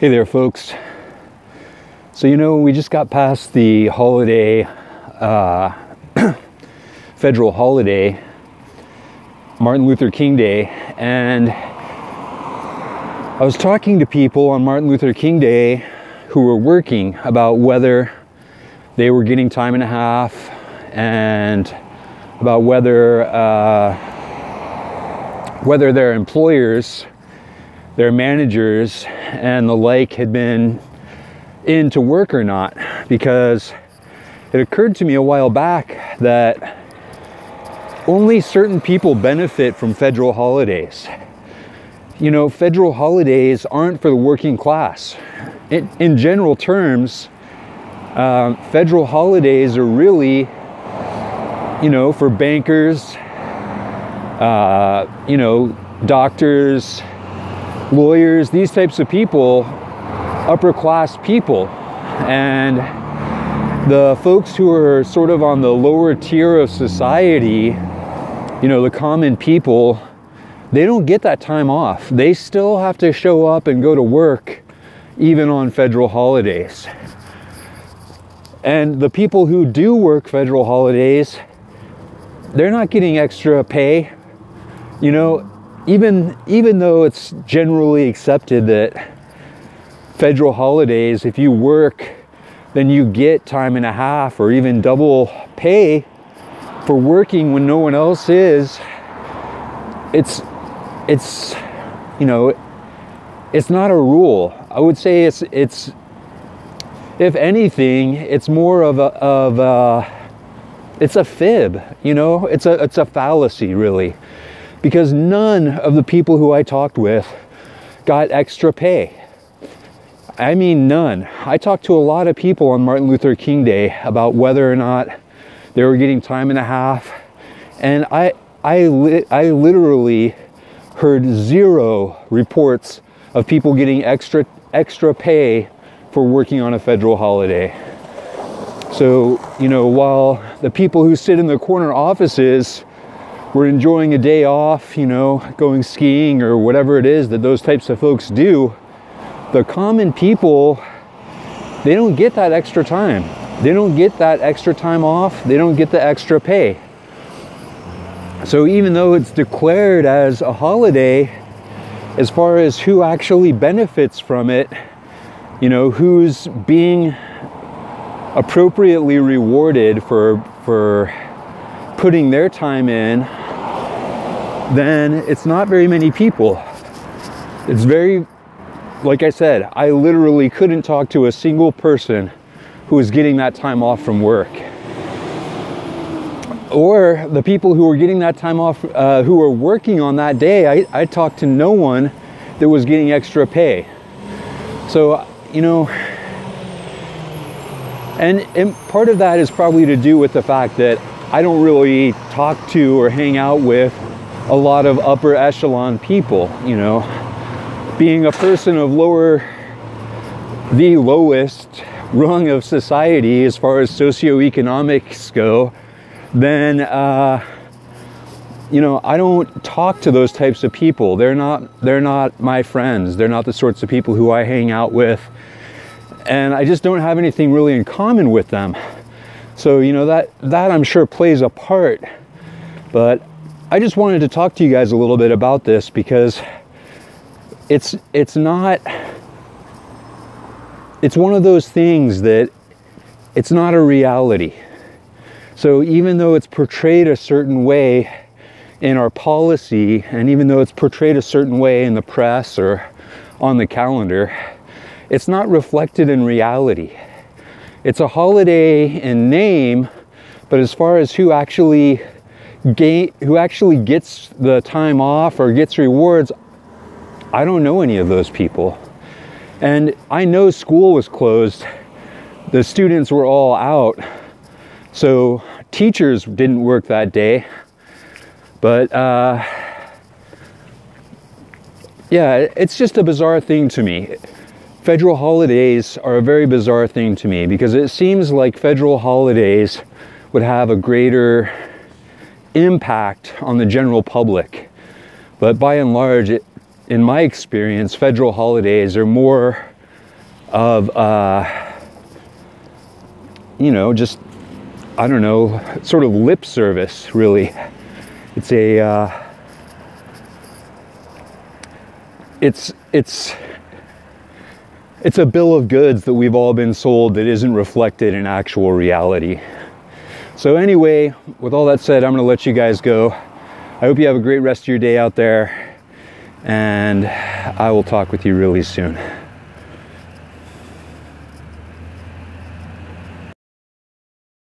Hey there, folks. So, we just got past the holiday, federal holiday, Martin Luther King Day, and I was talking to people on Martin Luther King Day who were working about whether they were getting time and a half, and about whether their employers, their managers, and the like had been into work or not, because it occurred to me a while back that only certain people benefit from federal holidays. Federal holidays aren't for the working class. In general terms, federal holidays are really, for bankers, doctors, lawyers, these types of people, upper class people. And the folks who are sort of on the lower tier of society, the common people, they don't get that time off. They still have to show up and go to work even on federal holidays. And the people who do work federal holidays, they're not getting extra pay. Even though it's generally accepted that federal holidays, if you work, then you get time and a half or even double pay for working when no one else is. It's not a rule. I would say it's if anything, it's more of it's a fib, it's a fallacy, really. Because none of the people who I talked with got extra pay. I mean, none. I talked to a lot of people on Martin Luther King Day about whether or not they were getting time and a half. And I literally heard zero reports of people getting extra pay for working on a federal holiday. So, while the people who sit in the corner offices were enjoying a day off, going skiing or whatever it is that those types of folks do, the common people, they don't get that extra time. They don't get that extra time off. They don't get the extra pay. So even though it's declared as a holiday, as far as who actually benefits from it, who's being appropriately rewarded for putting their time in, then it's not very many people. It's very, like I said, I literally couldn't talk to a single person who was getting that time off from work. Or the people who were getting that time off, who were working on that day, I talked to no one that was getting extra pay. So, and part of that is probably to do with the fact that I don't really talk to or hang out with a lot of upper echelon people, being a person of the lowest rung of society as far as socioeconomics go, then, I don't talk to those types of people. They're not my friends. They're not the sorts of people who I hang out with. And I just don't have anything really in common with them. So, that I'm sure plays a part. But I just wanted to talk to you guys a little bit about this, because it's one of those things that it's not a reality. So even though it's portrayed a certain way in our policy, and even though it's portrayed a certain way in the press or on the calendar, it's not reflected in reality. It's a holiday in name, but as far as who actually gets the time off or gets rewards, I don't know any of those people. And I know school was closed. The students were all out. So teachers didn't work that day. But it's just a bizarre thing to me. Federal holidays are a very bizarre thing to me, because it seems like federal holidays would have a greater impact on the general public. But by and large, in my experience, federal holidays are more of, you know, just, I don't know, sort of lip service, really. It's a, it's a bill of goods that we've all been sold that isn't reflected in actual reality. So anyway, with all that said, I'm going to let you guys go. I hope you have a great rest of your day out there, and I will talk with you really soon.